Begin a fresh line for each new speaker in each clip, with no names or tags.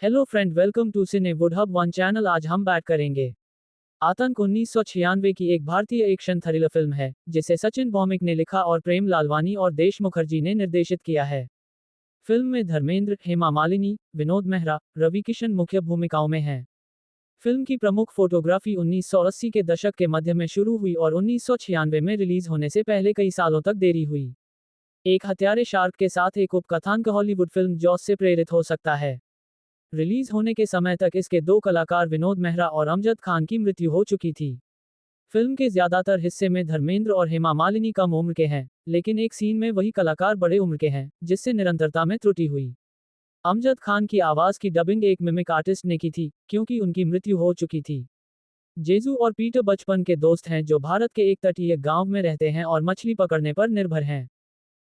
Hello friend, welcome to cine wood hub one channel. आज हम बात करेंगे आतंक 1996 की एक भारतीय एक्शन थ्रिलर फिल्म है जिसे सचिन भौमिक ने लिखा और प्रेम लालवानी और देश मुखर्जी ने निर्देशित किया है। फिल्म में धर्मेंद्र, हेमा मालिनी, विनोद मेहरा, रवि किशन मुख्य भूमिकाओं में हैं। फिल्म की प्रमुख फोटोग्राफी 1980 के दशक के मध्य में शुरू हुई और 1996 में रिलीज होने से पहले कई सालों तक देरी हुई। एक हत्यारे शार्क के साथ एक उपकथानक हॉलीवुड फिल्म जॉस से प्रेरित हो सकता है। रिलीज होने के समय तक इसके दो कलाकार विनोद मेहरा और अमजद खान की मृत्यु हो चुकी थी। फिल्म के ज्यादातर हिस्से में धर्मेंद्र और हेमा मालिनी कम उम्र के हैं, लेकिन एक सीन में वही कलाकार बड़े उम्र के हैं, जिससे निरंतरता में त्रुटि हुई। अमजद खान की आवाज की डबिंग एक मिमिक आर्टिस्ट ने की थी, क्योंकि उनकी मृत्यु हो चुकी थी। जेजू और पीटर बचपन के दोस्त हैं जो भारत के एक तटीय गांव में रहते हैं और मछली पकड़ने पर निर्भर हैं।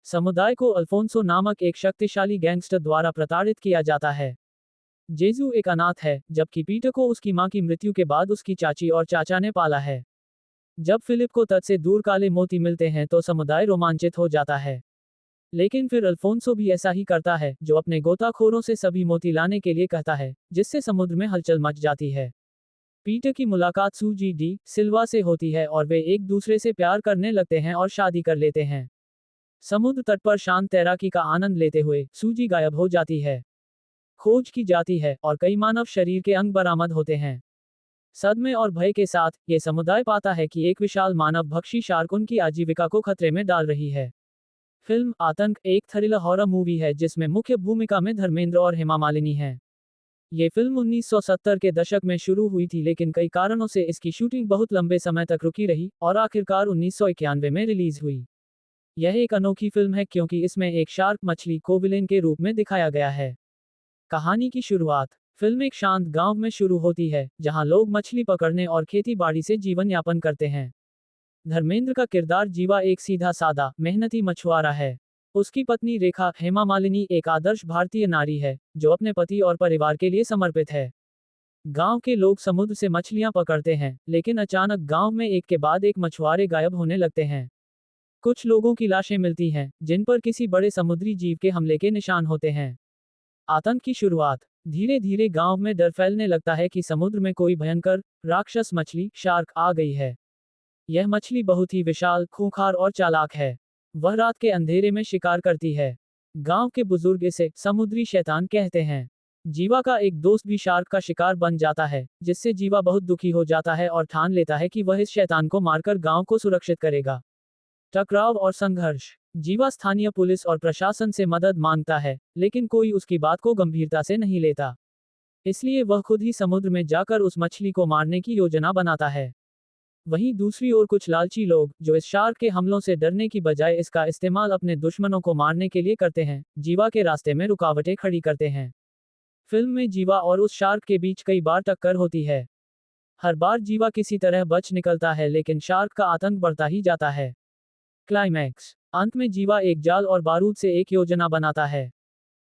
समुदाय को अल्फोंसो नामक एक शक्तिशाली गैंगस्टर द्वारा प्रताड़ित किया जाता है। जेजू एक अनाथ है, जबकि पीटर को उसकी मां की मृत्यु के बाद उसकी चाची और चाचा ने पाला है। जब फिलिप को तट से दूर काले मोती मिलते हैं तो समुदाय रोमांचित हो जाता है। लेकिन फिर अल्फोंसो भी ऐसा ही करता है, जो अपने गोताखोरों से सभी मोती लाने के लिए कहता है, जिससे समुद्र में हलचल मच जाती है। पीटर की मुलाकात सूजी डी सिल्वा से होती है और वे एक दूसरे से प्यार करने लगते हैं और शादी कर लेते हैं। समुद्र तट पर शांत तैराकी का आनंद लेते हुए सूजी गायब हो जाती है। खोज की जाती है और कई मानव शरीर के अंग बरामद होते हैं। सदमे और भय के साथ, ये समुदाय पाता है कि एक विशाल मानव भक्षी शार्क उनकी आजीविका को खतरे में डाल रही है। फिल्म आतंक एक थ्रिलर हॉरर मूवी है जिसमें मुख्य भूमिका में धर्मेंद्र और हेमा मालिनी हैं। ये फिल्म 1970 के दशक में शुरू हुई थी, लेकिन कई कारणों से इसकी शूटिंग बहुत लंबे समय तक रुकी रही और आखिरकार 1991 में रिलीज हुई। यह एक अनोखी फिल्म है क्योंकि इसमें एक शार्क मछली को विलेन के रूप में दिखाया गया है। कहानी की शुरुआत। फिल्म एक शांत गांव में शुरू होती है, जहां लोग मछली पकड़ने और खेती बाड़ी से जीवन यापन करते हैं। धर्मेंद्र का किरदार जीवा एक सीधा सादा, मेहनती मछुआरा है। उसकी पत्नी रेखा, हेमा मालिनी, एक आदर्श भारतीय नारी है, जो अपने पति और परिवार के लिए समर्पित है। गांव के लोग समुद्र से मछलियां पकड़ते हैं, लेकिन अचानक गांव में एक के बाद एक मछुआरे गायब होने लगते हैं। कुछ लोगों की लाशें मिलती हैं, जिन पर किसी बड़े समुद्री जीव के हमले के निशान होते हैं। आतंक की शुरुआत। धीरे धीरे गांव में डर फैलने लगता है कि समुद्र में कोई भयंकर राक्षस मछली शार्क आ गई है। यह मछली बहुत ही विशाल, खूंखार और चालाक है। वह रात के अंधेरे में शिकार करती है। गांव के बुजुर्ग इसे समुद्री शैतान कहते हैं। जीवा का एक दोस्त भी शार्क का शिकार बन जाता है, जिससे जीवा बहुत दुखी हो जाता है और ठान लेता है कि वह इस शैतान को मारकर गांव को सुरक्षित करेगा। टकराव और संघर्ष। जीवा स्थानीय पुलिस और प्रशासन से मदद मांगता है, लेकिन कोई उसकी बात को गंभीरता से नहीं लेता। इसलिए वह खुद ही समुद्र में जाकर उस मछली को मारने की योजना बनाता है। वहीं दूसरी ओर कुछ लालची लोग, जो इस शार्क के हमलों से डरने की बजाय इसका इस्तेमाल अपने दुश्मनों को मारने के लिए करते हैं, जीवा के रास्ते में रुकावटें खड़ी करते हैं। फिल्म में जीवा और उस शार्क के बीच कई बार टक्कर होती है। हर बार जीवा किसी तरह बच निकलता है, लेकिन शार्क का आतंक बढ़ता ही जाता है। क्लाइमैक्स। अंत में जीवा एक जाल और बारूद से एक योजना बनाता है।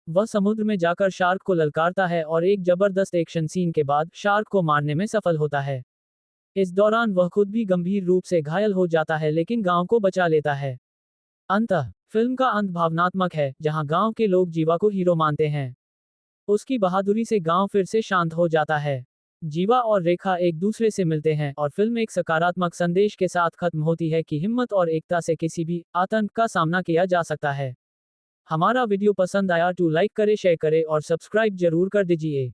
वह समुद्र में जाकर शार्क को ललकारता है और एक जबरदस्त एक्शन सीन के बाद शार्क को मारने में सफल होता है। इस दौरान वह खुद भी गंभीर रूप से घायल हो जाता है, लेकिन गांव को बचा लेता है। अंततः फिल्म का अंत भावनात्मक है, जहां गांव के लोग जीवा को हीरो मानते हैं। उसकी बहादुरी से गांव फिर से शांत हो जाता है। जीवा और रेखा एक दूसरे से मिलते हैं और फिल्म एक सकारात्मक संदेश के साथ खत्म होती है कि हिम्मत और एकता से किसी भी आतंक का सामना किया जा सकता है। हमारा वीडियो पसंद आया तो लाइक करें, शेयर करें और सब्सक्राइब जरूर कर दीजिए।